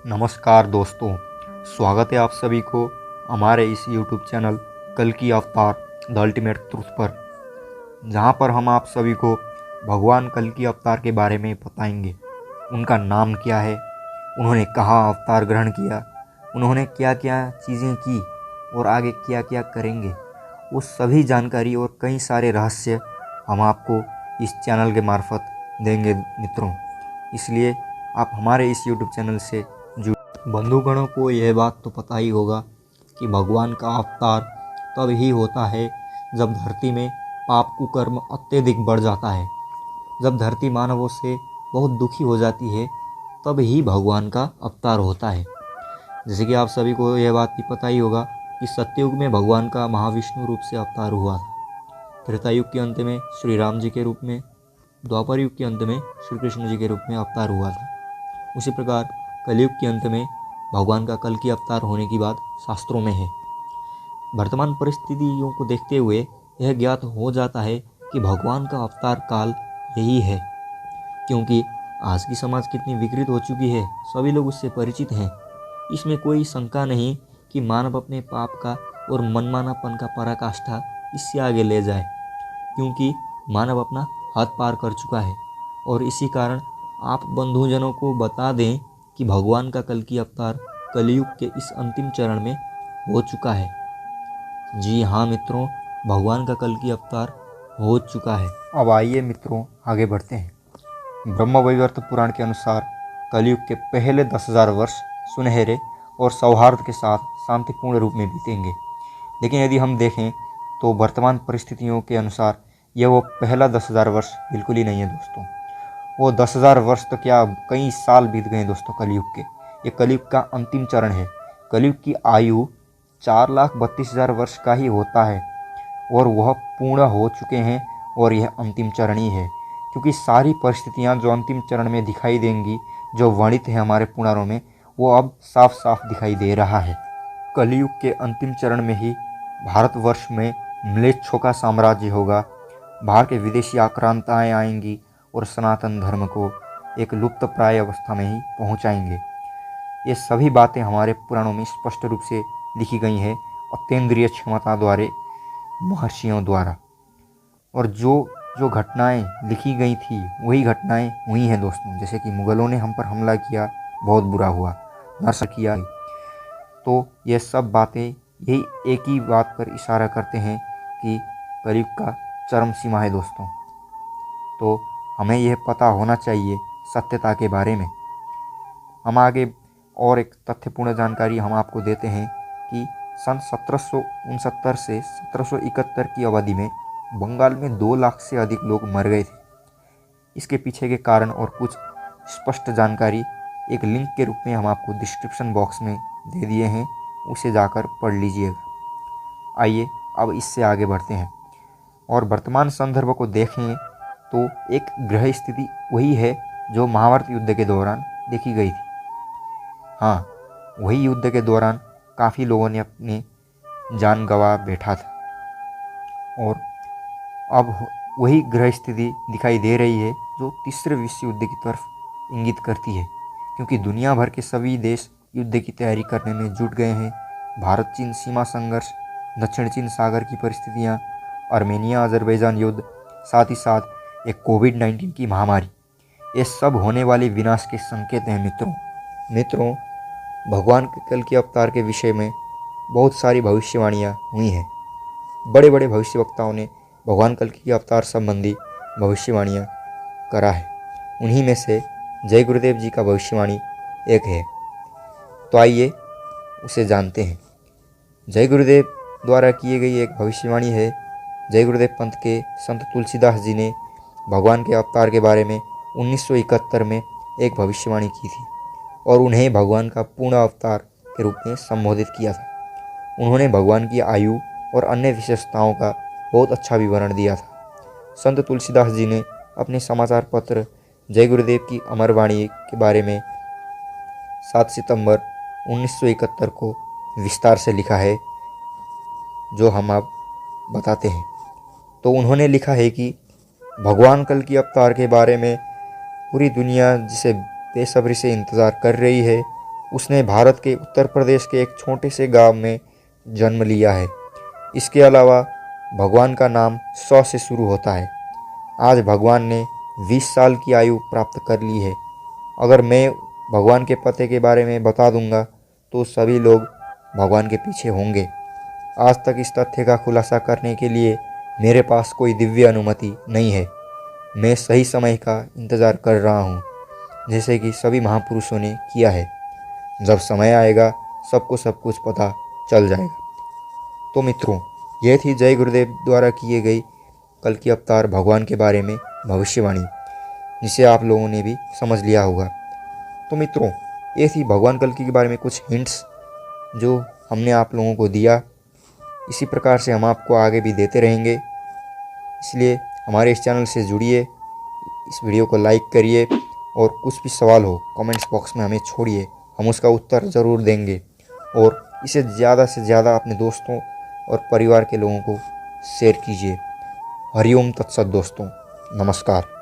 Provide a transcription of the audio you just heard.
नमस्कार दोस्तों, स्वागत है आप सभी को हमारे इस YouTube चैनल कल की अवतार द अल्टीमेट ट्रूथ पर, जहां पर हम आप सभी को भगवान कल की अवतार के बारे में बताएंगे। उनका नाम क्या है, उन्होंने कहाँ अवतार ग्रहण किया, उन्होंने क्या क्या चीज़ें की और आगे क्या क्या करेंगे, वो सभी जानकारी और कई सारे रहस्य हम आपको इस चैनल के मार्फत देंगे मित्रों। इसलिए आप हमारे इस YouTube चैनल से बंधुगणों को यह बात तो पता ही होगा कि भगवान का अवतार तब ही होता है जब धरती में पाप कुकर्म अत्यधिक बढ़ जाता है। जब धरती मानवों से बहुत दुखी हो जाती है तब ही भगवान का अवतार होता है। जैसे कि आप सभी को यह बात भी पता ही होगा कि सत्ययुग में भगवान का महाविष्णु रूप से अवतार हुआ था। त्रेता युग के अंत में श्री राम जी के रूप में, द्वापर युग के अंत में श्री कृष्ण जी के रूप में अवतार हुआ था। उसी प्रकार कलयुग के अंत में भगवान का कल की अवतार होने की बात शास्त्रों में है। वर्तमान परिस्थितियों को देखते हुए यह ज्ञात हो जाता है कि भगवान का अवतार काल यही है, क्योंकि आज की समाज कितनी विकृत हो चुकी है, सभी लोग उससे परिचित हैं। इसमें कोई शंका नहीं कि मानव अपने पाप का और मनमानापन का पराकाष्ठा इससे आगे ले जाए, क्योंकि मानव अपना हद पार कर चुका है। और इसी कारण आप बंधुजनों को बता दें कि भगवान का कल की अवतार कलयुग के इस अंतिम चरण में हो चुका है। जी हाँ मित्रों, भगवान का कल की अवतार हो चुका है। अब आइए मित्रों आगे बढ़ते हैं। ब्रह्मवैवर्त पुराण के अनुसार कलयुग के पहले 10,000 वर्ष सुनहरे और सौहार्द के साथ शांतिपूर्ण रूप में बीतेंगे। लेकिन यदि हम देखें तो वर्तमान परिस्थितियों के अनुसार यह वो पहला 10,000 वर्ष बिल्कुल ही नहीं है दोस्तों। वो 10,000 वर्ष तो क्या, कई साल बीत गए दोस्तों कलयुग के। ये कलयुग का अंतिम चरण है। कलयुग की आयु 4,32,000 वर्ष का ही होता है और वह पूर्ण हो चुके हैं और यह अंतिम चरण ही है, क्योंकि सारी परिस्थितियां जो अंतिम चरण में दिखाई देंगी, जो वर्णित है हमारे पुराणों में, वो अब साफ साफ दिखाई दे रहा है। कलयुग के अंतिम चरण में ही भारतवर्ष में म्लेच्छों का साम्राज्य होगा। बाहर के विदेशी आक्रांताएँ आएंगी और सनातन धर्म को एक लुप्त प्राय अवस्था में ही पहुंचाएंगे। ये सभी बातें हमारे पुराणों में स्पष्ट रूप से लिखी गई हैं अतीन्द्रिय क्षमता द्वारा, महर्षियों द्वारा। और जो जो घटनाएं लिखी गई थी वही घटनाएं हुई हैं दोस्तों। जैसे कि मुगलों ने हम पर हमला किया, बहुत बुरा हुआ, नरसंहार किया। तो ये सब बातें यही एक ही बात पर इशारा करते हैं कि कलयुग का चरम सीमा है दोस्तों। तो हमें यह पता होना चाहिए सत्यता के बारे में। हम आगे और एक तथ्यपूर्ण जानकारी हम आपको देते हैं कि सन 1769 से 1771 की अवधि में बंगाल में 2 लाख से अधिक लोग मर गए थे। इसके पीछे के कारण और कुछ स्पष्ट जानकारी एक लिंक के रूप में हम आपको डिस्क्रिप्शन बॉक्स में दे दिए हैं, उसे जाकर पढ़ लीजिएगा। आइए अब इससे आगे बढ़ते हैं और वर्तमान संदर्भ को देखें तो एक ग्रह स्थिति वही है जो महाभारत युद्ध के दौरान देखी गई थी। हाँ, वही युद्ध के दौरान काफ़ी लोगों ने अपनी जान गंवा बैठा था और अब वही ग्रह स्थिति दिखाई दे रही है जो तीसरे विश्व युद्ध की तरफ इंगित करती है, क्योंकि दुनिया भर के सभी देश युद्ध की तैयारी करने में जुट गए हैं। भारत चीन सीमा संघर्ष, दक्षिण चीन सागर की परिस्थितियाँ, आर्मेनिया अजरबैजान युद्ध, साथ ही साथ एक कोविड-19 की महामारी, ये सब होने वाले विनाश के संकेत हैं मित्रों। भगवान के कल के अवतार के विषय में बहुत सारी भविष्यवाणियाँ हुई हैं। बड़े बड़े भविष्यवक्ताओं ने भगवान कल के अवतार संबंधी भविष्यवाणियाँ करा है। उन्हीं में से जय गुरुदेव जी का भविष्यवाणी एक है। तो आइए उसे जानते हैं। जय गुरुदेव द्वारा किए गई एक भविष्यवाणी है। जय गुरुदेव पंथ के संत तुलसीदास जी ने भगवान के अवतार के बारे में 1971 में एक भविष्यवाणी की थी और उन्हें भगवान का पूर्ण अवतार के रूप में संबोधित किया था। उन्होंने भगवान की आयु और अन्य विशेषताओं का बहुत अच्छा विवरण दिया था। संत तुलसीदास जी ने अपने समाचार पत्र जय गुरुदेव की अमरवाणी के बारे में 7 सितंबर 1971 को विस्तार से लिखा है, जो हम आप बताते हैं। तो उन्होंने लिखा है कि भगवान कल की अवतार के बारे में पूरी दुनिया जिसे बेसब्री से इंतज़ार कर रही है, उसने भारत के उत्तर प्रदेश के एक छोटे से गांव में जन्म लिया है। इसके अलावा भगवान का नाम 100 से शुरू होता है। आज भगवान ने 20 साल की आयु प्राप्त कर ली है। अगर मैं भगवान के पते के बारे में बता दूंगा तो सभी लोग भगवान के पीछे होंगे। आज तक इस तथ्य का खुलासा करने के लिए मेरे पास कोई दिव्य अनुमति नहीं है। मैं सही समय का इंतज़ार कर रहा हूँ, जैसे कि सभी महापुरुषों ने किया है। जब समय आएगा सबको सब कुछ पता चल जाएगा। तो मित्रों, यह थी जय गुरुदेव द्वारा किए गई कल की अवतार भगवान के बारे में भविष्यवाणी, जिसे आप लोगों ने भी समझ लिया होगा। तो मित्रों, ये थी भगवान कल्कि के बारे में कुछ हिंट्स जो हमने आप लोगों को दिया। इसी प्रकार से हम आपको आगे भी देते रहेंगे। इसलिए हमारे इस चैनल से जुड़िए, इस वीडियो को लाइक करिए और कुछ भी सवाल हो कमेंट्स बॉक्स में हमें छोड़िए, हम उसका उत्तर ज़रूर देंगे। और इसे ज़्यादा से ज़्यादा अपने दोस्तों और परिवार के लोगों को शेयर कीजिए। हरिओम तत्सत दोस्तों, नमस्कार।